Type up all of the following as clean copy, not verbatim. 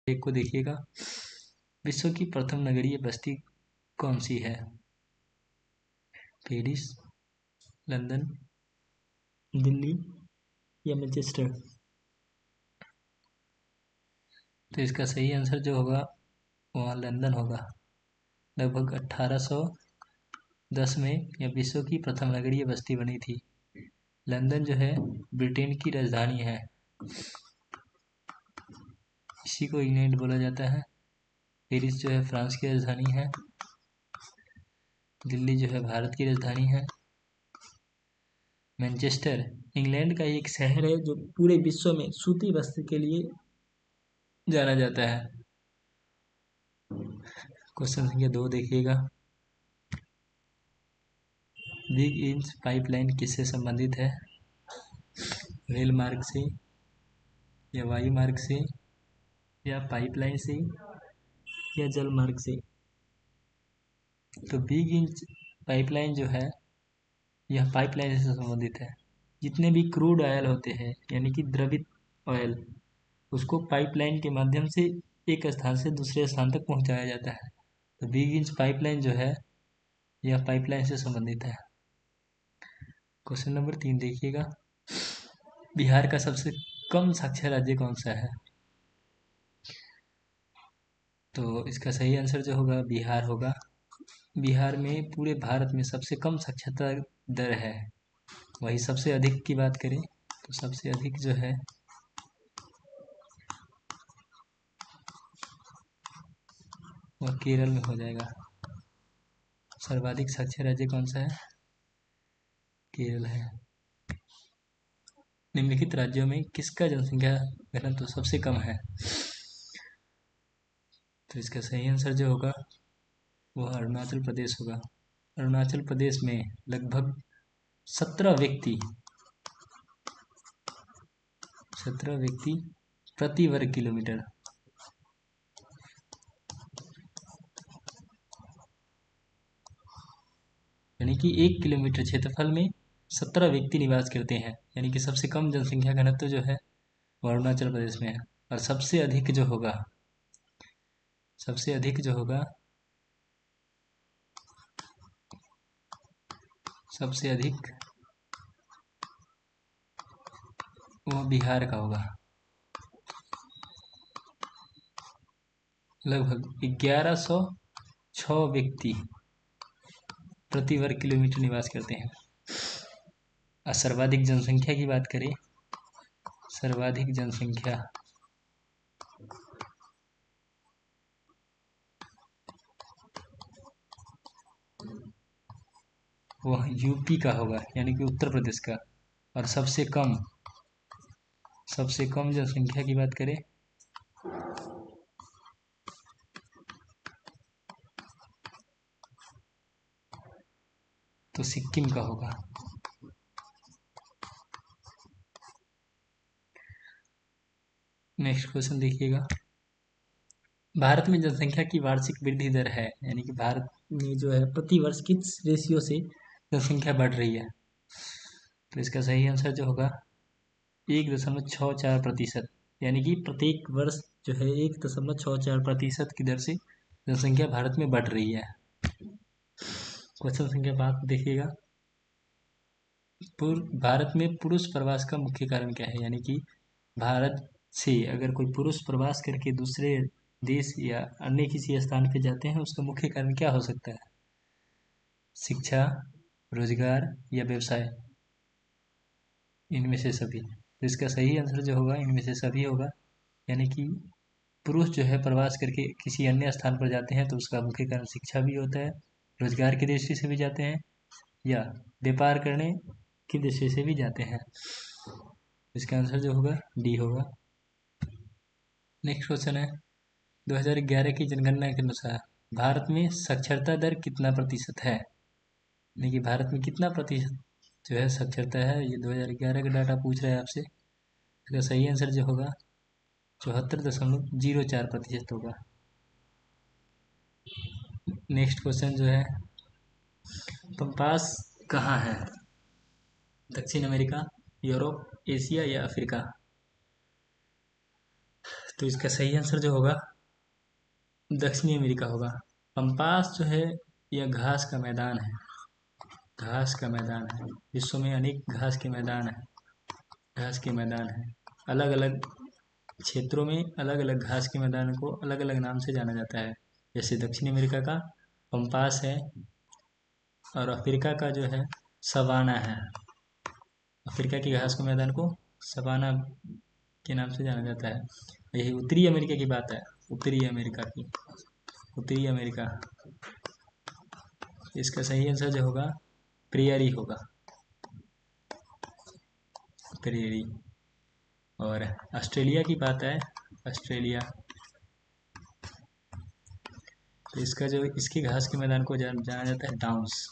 एक को देखिएगा, विश्व की प्रथम नगरीय बस्ती कौन सी है? पेरिस, लंदन, दिल्ली या मैनचेस्टर? तो इसका सही आंसर जो होगा वह लंदन होगा। लगभग 1810 में यह विश्व की प्रथम नगरीय बस्ती बनी थी। लंदन जो है ब्रिटेन की राजधानी है, इसी को इंग्लैंड बोला जाता है। पेरिस जो है फ्रांस की राजधानी है। दिल्ली जो है भारत की राजधानी है। मैनचेस्टर इंग्लैंड का एक शहर है जो पूरे विश्व में सूती वस्त्र के लिए जाना जाता है। क्वेश्चन संख्या 2 देखिएगा, बिग इंच पाइपलाइन किससे संबंधित है? रेल मार्ग से या वायु मार्ग से या पाइपलाइन से या जल मार्ग से? तो बिग इंच पाइपलाइन जो है यह पाइपलाइन से संबंधित है। जितने भी क्रूड ऑयल होते हैं यानी कि द्रवित ऑयल, उसको पाइपलाइन के माध्यम से एक स्थान से दूसरे स्थान तक पहुंचाया जाता है। तो बिग इंच पाइपलाइन जो है यह पाइपलाइन से संबंधित है। क्वेश्चन नंबर 3 देखिएगा, बिहार का सबसे कम साक्षर राज्य कौन सा है? तो इसका सही आंसर जो होगा बिहार होगा। बिहार में पूरे भारत में सबसे कम साक्षरता दर है। वही सबसे अधिक की बात करें तो सबसे अधिक जो है वह केरल में हो जाएगा। सर्वाधिक साक्षर राज्य कौन सा है? केरल है। निम्नलिखित राज्यों में किसका जनसंख्या घनत्व सबसे कम है? तो इसका सही आंसर जो होगा वह अरुणाचल प्रदेश होगा। अरुणाचल प्रदेश में लगभग 17 व्यक्ति प्रति वर्ग किलोमीटर, यानी कि 1 किलोमीटर क्षेत्रफल में 17 व्यक्ति निवास करते हैं। यानी कि सबसे कम जनसंख्या घनत्व जो है वो अरुणाचल प्रदेश में है। और सबसे अधिक जो होगा वो बिहार का होगा। लगभग 1106 व्यक्ति प्रति वर्ग किलोमीटर निवास करते हैं। और सर्वाधिक जनसंख्या की बात करें, सर्वाधिक जनसंख्या वह यूपी का होगा, यानी कि उत्तर प्रदेश का। और सबसे कम जनसंख्या की बात करें तो सिक्किम का होगा। नेक्स्ट क्वेश्चन देखिएगा, भारत में जनसंख्या की वार्षिक वृद्धि दर है, यानी कि भारत में जो है प्रति वर्ष किस रेशियो से जनसंख्या बढ़ रही है? तो इसका सही आंसर जो होगा 1.64%, यानी कि प्रत्येक वर्ष जो है 1.64% की दर से जनसंख्या भारत में बढ़ रही है। क्वेश्चन संख्या 5 देखिएगा, भारत में पुरुष प्रवास का मुख्य कारण क्या है? यानी कि भारत से अगर कोई पुरुष प्रवास करके दूसरे देश या अन्य किसी स्थान पे जाते हैं, उसका मुख्य कारण क्या हो सकता है? शिक्षा, रोजगार या व्यवसाय? इनमें से सभी। तो इसका सही आंसर जो होगा इनमें से सभी होगा। यानी कि पुरुष जो है प्रवास करके किसी अन्य स्थान पर जाते हैं तो उसका मुख्य कारण शिक्षा भी होता है, रोजगार की दृष्टि से भी जाते हैं या व्यापार करने की दृष्टि से भी जाते हैं। इसका आंसर जो होगा डी होगा। नेक्स्ट क्वेश्चन है, 2011 की जनगणना के अनुसार भारत में साक्षरता दर कितना प्रतिशत है? यानी कि भारत में कितना प्रतिशत जो है साक्षरता है, ये 2011 का डाटा पूछ रहा है आपसे। इसका सही आंसर जो होगा 74.04% होगा। नेक्स्ट क्वेश्चन जो है, पंपास कहाँ है? दक्षिण अमेरिका, यूरोप, एशिया या अफ्रीका? तो इसका सही आंसर जो होगा दक्षिणी अमेरिका होगा। पम्पास जो है यह घास का मैदान है। घास का मैदान है। विश्व में अनेक घास के मैदान है। घास के मैदान है। अलग अलग क्षेत्रों में अलग अलग घास के मैदान को अलग अलग नाम से जाना जाता है। जैसे दक्षिण अमेरिका का पम्पास है और अफ्रीका का जो है सवाना है। अफ्रीका की घास के मैदान को सवाना के नाम से जाना जाता है। यही उत्तरी अमेरिका की बात है। उत्तरी अमेरिका की। उत्तरी अमेरिका। इसका सही आंसर जो होगा प्रेयरी होगा। प्रेयरी। और ऑस्ट्रेलिया की बात है। ऑस्ट्रेलिया। तो इसका जो इसकी घास के मैदान को जाना जाता है डाउन्स।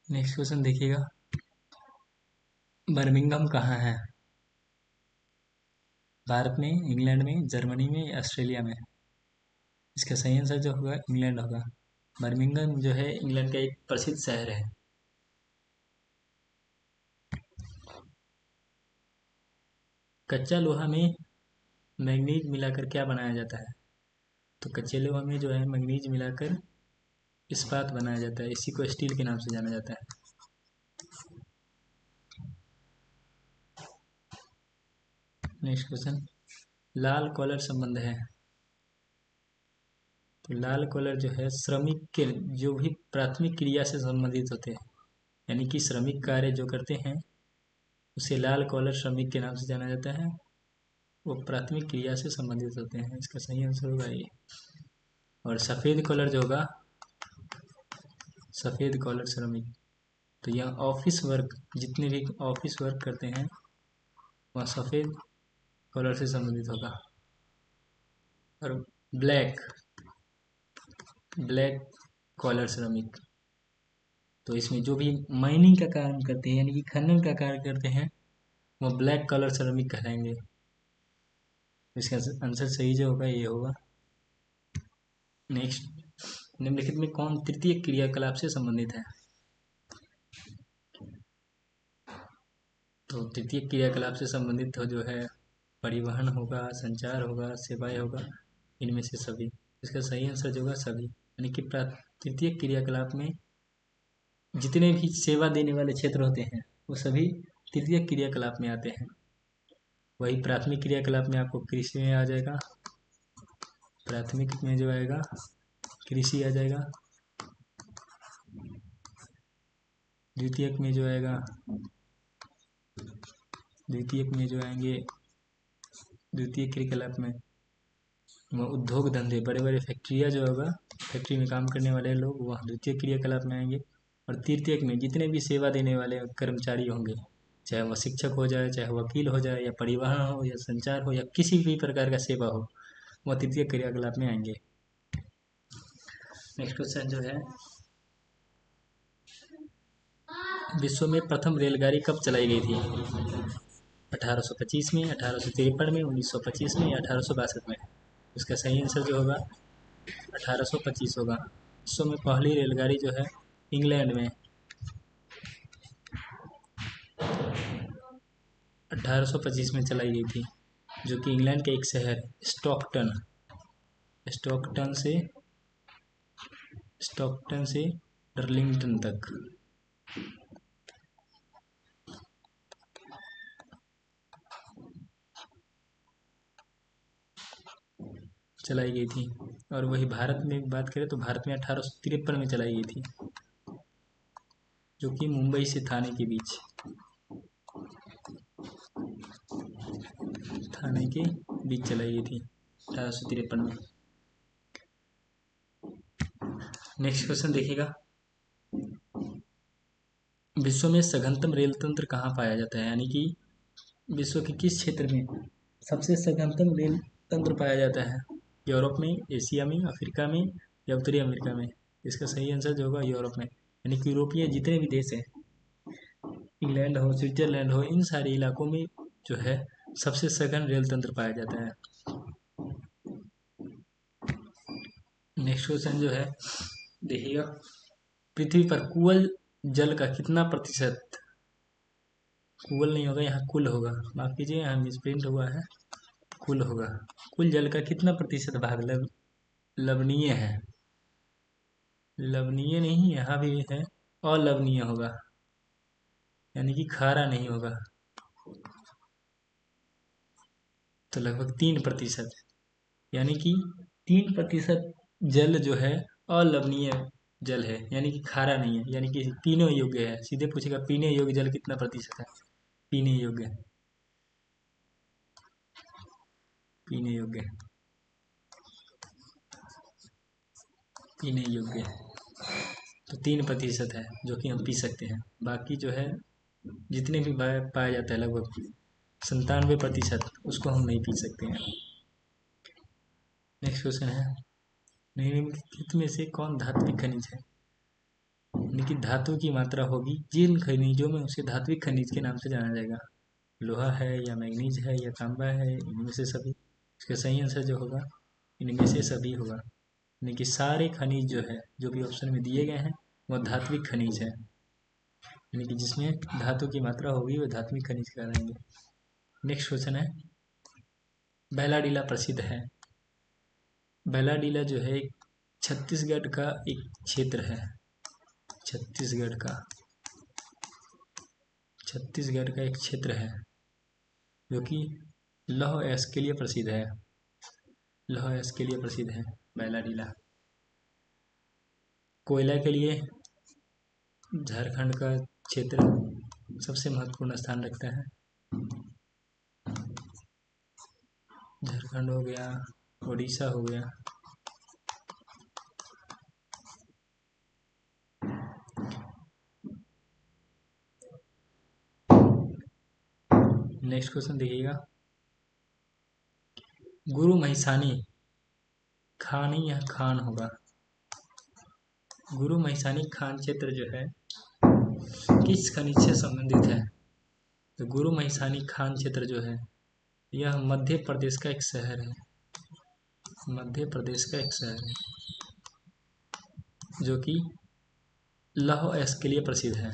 नेक्स्ट क्वेश्चन देखिएगा। बर्मिंघम कहाँ है? भारत में, इंग्लैंड में, जर्मनी में या ऑस्ट्रेलिया में? इसका सही आंसर जो होगा इंग्लैंड होगा। बर्मिंघम जो है इंग्लैंड का एक प्रसिद्ध शहर है। कच्चा लोहा में मैंगनीज मिलाकर क्या बनाया जाता है? तो कच्चे लोहा में जो है मैंगनीज मिलाकर इस्पात बनाया जाता है। इसी को स्टील के नाम से जाना जाता है। Next question. लाल कॉलर संबंध है। तो लाल कॉलर जो है श्रमिक के जो भी प्राथमिक क्रिया से संबंधित होते हैं, यानी कि श्रमिक कार्य जो करते हैं उसे लाल कॉलर श्रमिक के नाम से जाना जाता है। वो प्राथमिक क्रिया से संबंधित होते हैं। इसका सही आंसर होगा ये। और सफ़ेद कॉलर जो होगा, सफ़ेद कॉलर श्रमिक, तो यह ऑफिस वर्क, जितने भी ऑफिस वर्क करते हैं वह सफ़ेद कॉलर से संबंधित होगा। और ब्लैक, ब्लैक कॉलर श्रमिक, तो इसमें जो भी माइनिंग का काम करते हैं यानी कि खनन का कार्य करते हैं वो ब्लैक कॉलर श्रमिक कहलाएंगे। इसका आंसर सही जो होगा ये होगा। नेक्स्ट। निम्नलिखित में कौन तृतीय क्रियाकलाप से संबंधित है? तो तृतीय क्रियाकलाप से संबंधित तो जो है परिवहन होगा, संचार होगा, सेवाएं होगा, इनमें से सभी। इसका सही आंसर जो होगा सभी, यानी कि तृतीय क्रियाकलाप में जितने भी सेवा देने वाले क्षेत्र होते हैं वो सभी तृतीय क्रियाकलाप में आते हैं। वही प्राथमिक क्रियाकलाप में आपको कृषि में आ जाएगा। प्राथमिक में जो आएगा कृषि आ जाएगा। द्वितीयक में जो आएगा, द्वितीयक में जो आएंगे, द्वितीय क्रियाकलाप में वो उद्योग धंधे, बड़े बड़े फैक्ट्रियाँ जो होगा, फैक्ट्री में काम करने वाले लोग वह द्वितीय क्रियाकलाप में आएंगे। और तृतीयक में जितने भी सेवा देने वाले कर्मचारी होंगे, चाहे वह शिक्षक हो जाए, चाहे वकील हो जाए, या परिवहन हो, या संचार हो, या किसी भी प्रकार का सेवा हो, वह तृतीय क्रियाकलाप में आएंगे। नेक्स्ट क्वेश्चन जो है, विश्व में प्रथम रेलगाड़ी कब चलाई गई थी? 1825 में, 1853 में, 1925 में या 1862 में? इसका सही आंसर जो होगा 1825 होगा। विश्व में पहली रेलगाड़ी जो है इंग्लैंड में 1825 में चलाई गई थी, जो कि इंग्लैंड के एक शहर स्टॉकटन, स्टॉकटन से डर्लिंगटन तक चलाई गई थी। और वही भारत में बात करें तो भारत में 1853 में चलाई गई थी, जो कि मुंबई से थाने के बीच, थाने के बीच चलाई गई थी 1853 में। नेक्स्ट क्वेश्चन देखिएगा। विश्व में सघनतम रेल तंत्र कहाँ पाया जाता है, यानी कि विश्व के किस क्षेत्र में सबसे सघनतम रेल तंत्र पाया जाता है? यूरोप में, एशिया में, अफ्रीका में या उत्तरी अमेरिका में? इसका सही आंसर जो होगा यूरोप में, यानी कि यूरोपीय जितने भी देश हैं, इंग्लैंड हो, स्विट्जरलैंड हो, इन सारे इलाकों में जो है सबसे सघन रेल तंत्र पाया जाता है। नेक्स्ट क्वेश्चन जो है देखिएगा। पृथ्वी पर कुल जल का कितना प्रतिशत कुल नहीं होगा, यहाँ कुल होगा, माफ कीजिए यहाँ मिसप्रिंट हुआ है, कुल होगा। कुल जल का कितना प्रतिशत भाग लवणीय है, लवणीय नहीं, यहाँ भी है अलवणीय होगा, यानी कि खारा नहीं होगा। तो लगभग 3%, यानी कि 3% जल जो है अलवणीय जल है, यानी कि खारा नहीं है, यानी कि पीने योग्य है। सीधे पूछेगा पीने योग्य जल कितना प्रतिशत है, पीने योग्य, पीने योग्य, पीने योग्य, तो 3% है जो कि हम पी सकते हैं। बाकी जो है जितने भी पाया जाता है लगभग 97% उसको हम नहीं पी सकते हैं। नेक्स्ट क्वेश्चन है, निम्नलिखित में से कौन धात्विक खनिज है, यानी कि धातु की मात्रा होगी जिन खनिजों में, उसे धात्विक खनिज के नाम से जाना जाएगा। लोहा है या मैग्नीज है या तांबा है, इनमें से सभी। इसका सही आंसर जो होगा इनमें से सभी होगा, यानी कि सारे खनिज जो है जो भी ऑप्शन में दिए गए हैं वह धात्विक खनिज है, यानी कि जिसमें धातु की मात्रा होगी वह धात्विक खनिज कहलाएंगे। नेक्स्ट क्वेश्चन है, बैलाडीला प्रसिद्ध है। बैलाडीला जो है छत्तीसगढ़ का एक क्षेत्र है, छत्तीसगढ़ का, छत्तीसगढ़ का एक क्षेत्र है जो कि लौह अयस्क के लिए प्रसिद्ध है, लौह अयस्क के लिए प्रसिद्ध है बैलाडीला। कोयला के लिए झारखंड का क्षेत्र सबसे महत्वपूर्ण स्थान रखता है। झारखंड हो गया, उड़ीसा हो गया। नेक्स्ट क्वेश्चन देखिएगा, गुरु महिसानी खानी या खान होगा, गुरु महिसानी खान क्षेत्र जो है किस खनिज से संबंधित है। तो गुरु महिसानी खान क्षेत्र जो है यह मध्य प्रदेश का एक शहर है, मध्य प्रदेश का एक शहर है जो कि लौह अयस्क के लिए प्रसिद्ध है।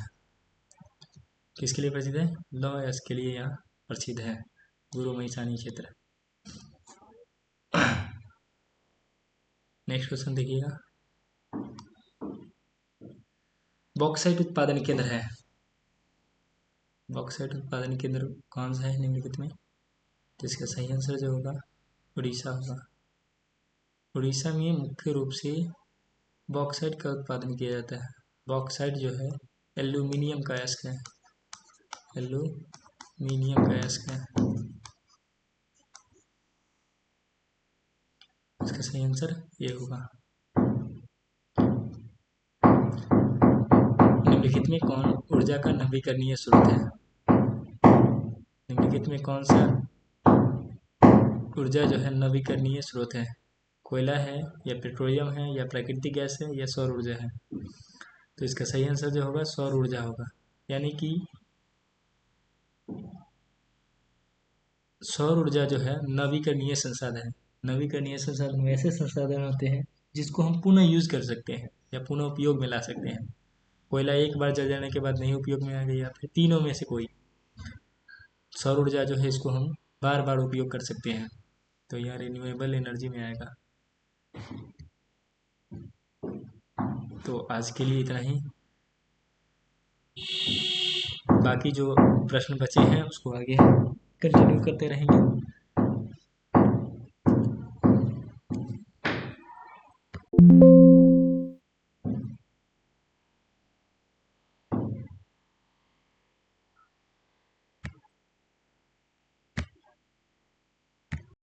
किसके लिए प्रसिद्ध है, लौह अयस्क के लिए यह प्रसिद्ध है गुरु महिसानी क्षेत्र। नेक्स्ट क्वेश्चन देखिएगा, बॉक्साइट उत्पादन केंद्र है, बॉक्साइट उत्पादन केंद्र कौन सा है निम्नलिखित में। तो इसका सही आंसर जो होगा उड़ीसा होगा। उड़ीसा में मुख्य रूप से बॉक्साइट का उत्पादन किया जाता है। बॉक्साइट जो है एल्यूमिनियम का अयस्क है, एल्यूमिनियम का अयस्क है। इसका सही आंसर ये होगा। निम्नलिखित में कौन ऊर्जा का नवीकरणीय स्रोत है, निम्नलिखित में कौन सा ऊर्जा जो है नवीकरणीय स्रोत है, कोयला है या पेट्रोलियम है या प्राकृतिक गैस है या सौर ऊर्जा है। तो इसका सही आंसर जो होगा सौर ऊर्जा होगा, यानी कि सौर ऊर्जा जो है नवीकरणीय संसाधन है। नवीकरणीय संसाधन वैसे संसाधन होते हैं जिसको हम पुनः यूज कर सकते हैं या पुनः उपयोग में ला सकते हैं। कोयला एक बार जल जाने के बाद नहीं उपयोग में आ गया, फिर तीनों में से कोई। सौर ऊर्जा जो है इसको हम बार बार उपयोग कर सकते हैं, तो यह रिन्यूएबल एनर्जी में आएगा। तो आज के लिए इतना ही, बाकी जो प्रश्न बचे हैं उसको आगे कंटिन्यू करते रहेंगे।